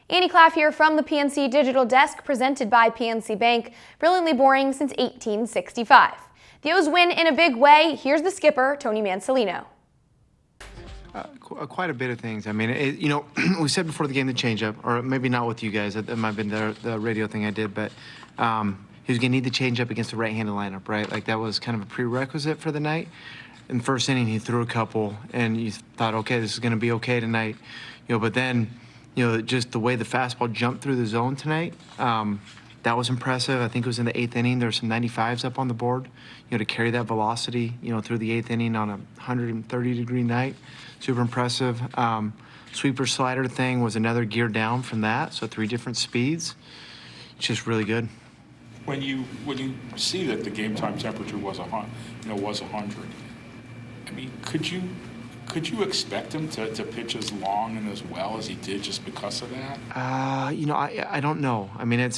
Annie Claff here from the PNC Digital Desk, presented by PNC Bank. Brilliantly boring since 1865. The O's win in a big way. Here's the skipper, Tony Mansolino. Quite a bit of things. I mean, we said before the game the changeup, or maybe not with you guys. That might have been the radio thing I did, but he was going to need the changeup against the right-handed lineup, right? Like that was kind of a prerequisite for the night. In the first inning, he threw a couple, and you thought, okay, this is going to be okay tonight, but then, just the way the fastball jumped through the zone tonight, that was impressive. I think it was in the 8th inning. There were some 95s up on the board, to carry that velocity, through the 8th inning on a 130-degree night. Super impressive. Sweeper slider thing was another gear down from that, so 3 different speeds. It's just really good. When you see that the game time temperature was 100, I mean, could you expect him to pitch as long and as well as he did just because of that? I don't know. I mean,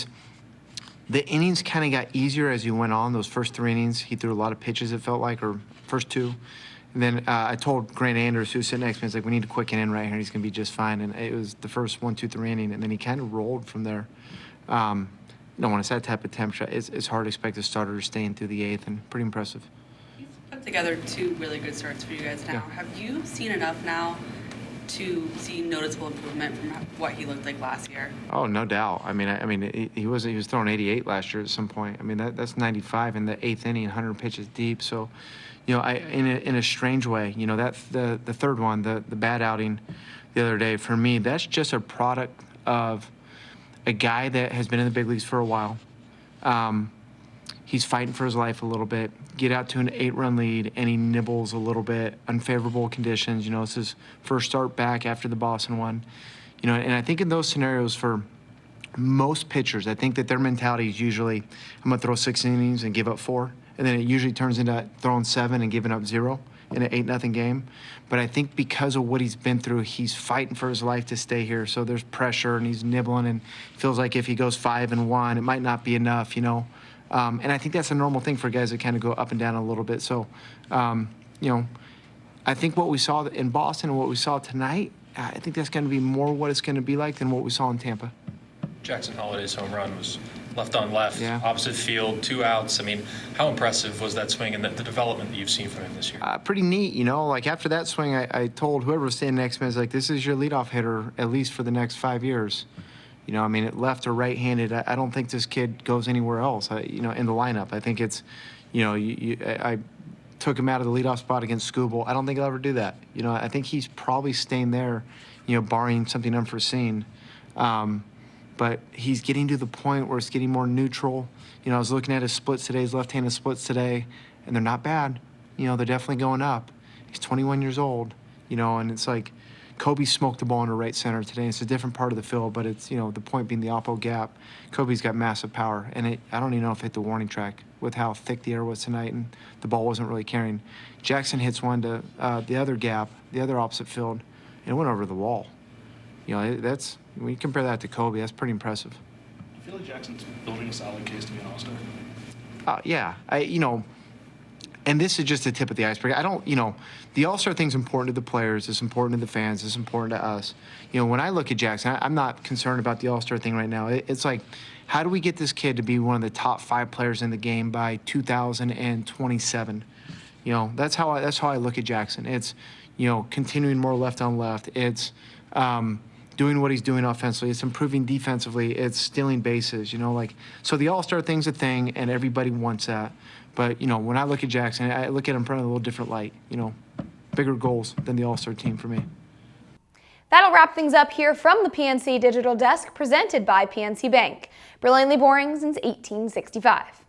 the innings kind of got easier as he went on. Those first 3 innings, he threw a lot of pitches, it felt like, or first 2. And then I told Grant Anders, who's sitting next to me, like, we need to quicken in right here. He's going to be just fine. And it was the first 1, 2, 3 inning, and then he kind of rolled from there. When it's that type of temperature, it's hard to expect a starter to stay in through the 8th, and pretty impressive. He's put together 2 really good starts for you guys now. Yeah. Have you seen enough now to see noticeable improvement from what he looked like last year? Oh, no doubt. I mean, he was throwing 88 last year at some point. I mean, that's 95 in the 8th inning, 100 pitches deep. So, in a strange way, that's the third one, the bad outing the other day. For me, that's just a product of a guy that has been in the big leagues for a while. He's fighting for his life a little bit. Get out to an 8-run lead, and he nibbles a little bit. Unfavorable conditions. It's his first start back after the Boston one. And I think in those scenarios for most pitchers, I think that their mentality is usually, I'm going to throw 6 innings and give up 4. And then it usually turns into throwing 7 and giving up 0 in an 8-0 game. But I think because of what he's been through, he's fighting for his life to stay here. So there's pressure, and he's nibbling, and feels like if he goes 5-1, it might not be enough, And I think that's a normal thing for guys that kind of go up and down a little bit. So, I think what we saw in Boston and what we saw tonight, I think that's going to be more what it's going to be like than what we saw in Tampa. Jackson Holliday's home run was left on left, yeah. Opposite field, 2 outs. I mean, how impressive was that swing and the development that you've seen from him this year? Pretty neat, Like after that swing, I told whoever was standing next to me, I was like, this is your leadoff hitter at least for the next 5 years. Left or right-handed, I don't think this kid goes anywhere else, in the lineup. I think it's, I took him out of the leadoff spot against Skubal. I don't think he'll ever do that. I think he's probably staying there, barring something unforeseen. But he's getting to the point where it's getting more neutral. I was looking at his splits today, his left-handed splits today, and they're not bad. They're definitely going up. He's 21 years old, and it's like Kobe smoked the ball into right center today. It's a different part of the field, but it's, the point being the oppo gap. Kobe's got massive power, and I don't even know if it hit the warning track with how thick the air was tonight, and the ball wasn't really carrying. Jackson hits one to the other gap, the other opposite field, and it went over the wall. That's, when you compare that to Kobe, that's pretty impressive. Do you feel like Jackson's building a solid case to be an all-star? Yeah, and this is just the tip of the iceberg. The all-star thing's important to the players. It's important to the fans. It's important to us. When I look at Jackson, I'm not concerned about the all-star thing right now. It's like, how do we get this kid to be one of the top 5 players in the game by 2027? That's how I look at Jackson. It's, continuing more left on left. It's doing what he's doing offensively. It's improving defensively. It's stealing bases, so the all-star thing's a thing, and everybody wants that. But, when I look at Jackson, I look at him from a little different light, bigger goals than the all-star team for me. That'll wrap things up here from the PNC Digital Desk, presented by PNC Bank. Brilliantly boring since 1865.